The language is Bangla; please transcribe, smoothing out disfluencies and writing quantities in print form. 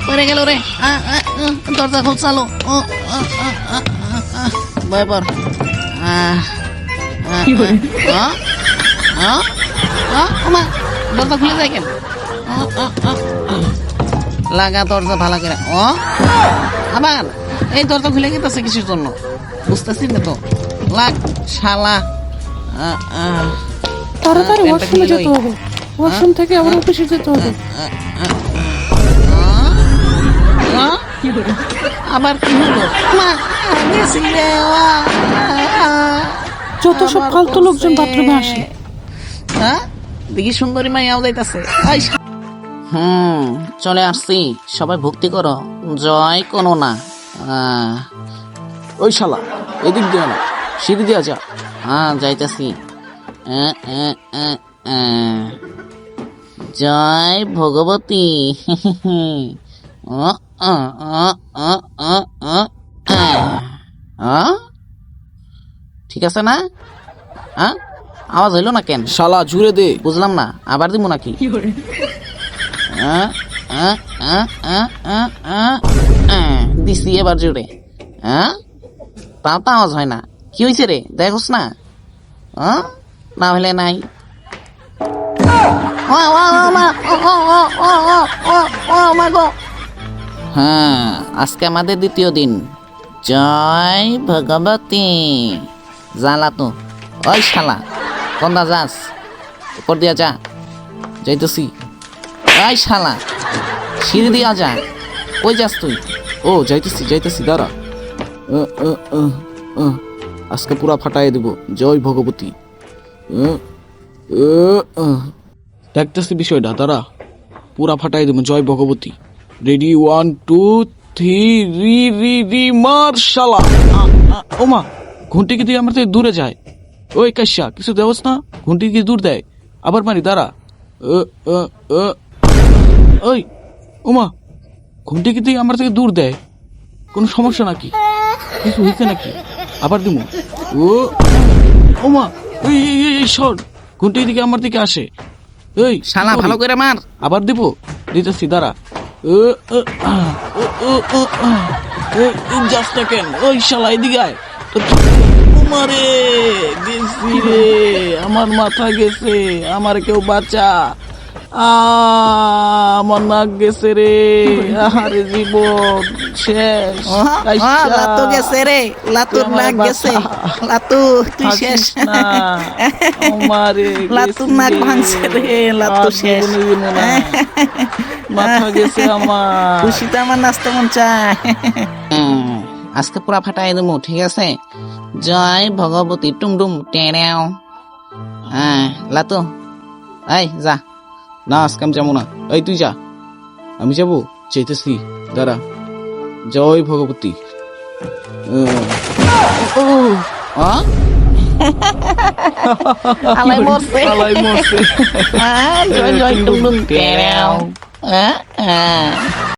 পড়ে গেল রে। দরজা খোল চালো। ভয় পর। দরজা খুলে যায় কেন? লাগা দরজা ভালো করে। আবার এই দরজা খুলে গেতেছে কিছুর জন্য, বুঝতেছি না তো। লাগ শালা। তাড়াতাড়ি ওয়াশরুমে যেতে হবে, ওয়াশরুম থেকে আবার অফিসে যেতে হবে। আবার কি হলো? যত সব ফালতু লোকজন বাথরুমে আসে। দেখি সুন্দরী মাইয়াও যাইতাছে। চলে আসছি, সবাই ভক্তি করো, জয় কোনো না। ওই শালা এদিক দিয়ে না, সিঁড়ি দিয়া যা। যাইতাছি। জয় ভগবতী। ঠিক আছে না? আওয়াজ হইল না কেন? শালা জুড়ে দে। বুঝলাম না, আবার দিব নাকি? দিছি এবার জোরে। তাও তো আওয়াজ হয় না, কি হয়েছে রে? দেখোস না? না হলে নাই। আজকে আমাদের দ্বিতীয় দিন। জয় ভগবতী। জ্বালা তো। ওই শালা কোনটা যাস? উপর দিয়া যা। যাইতেছি। ওই শালা সিঁড়ি দিয়া যা। কই যাস তুই? ও যাইতেছি দাঁড়া। আজকে পুরা ফাটাই দেব। জয় ভগবতী। দেখতেছি বিষয়টা, দাঁড়া। পুরা ফাটাই দেব। জয় ভগবতী। রেডি, 1 2 3 রি মার শালা। ওমা, ঘুঁটি কি দিয়ে আমার থেকে দূরে যায়? ওই কাশ্যা কিছু দেওস না? ঘুঁটি কি দূর দেয়? আবার মারি, দাঁড়া। ওই ওমা, ঘুঁটি কি দিয়ে আমার থেকে দূর দেয়? কোনো সমস্যা নাকি? কিছু হয়েছে নাকি? আবার দিব। ওমা, এই সর, ঘুঁটি দিকে আমার দিকে আসে। এই শালা ভালো করে মার। আবার দিব, দিতেছি দাঁড়া। Just second. ওই শালা এদিকে আয়। মারে গেছি রে, আমার মাথা গেছে, আমার কেউ বাঁচা। আমার নাক গেছে রে, আরে জীবন শেষ। লাতু গেছে রে, লাতুর নাক গেছে। লাতু তুই শেষ। লাতুর নাক ভাঙছে রে, লাতু শেষ। মাথা গেছে আমার। খুশিতে আমার নাচতে মন চায়। আজকে পুরা ফাটাই দেবো, ঠিক আছে? জয় ভগবতী টুমডুম টেড়াও। লাতু এই যা। না আজকে আমি যাবো না। এই তুই যা, আমি যাবো। চাইতেছি, দাঁড়া। জয় ভগবতী। আলাই মরছে। জয় জয় টুমডুম টেড়াও।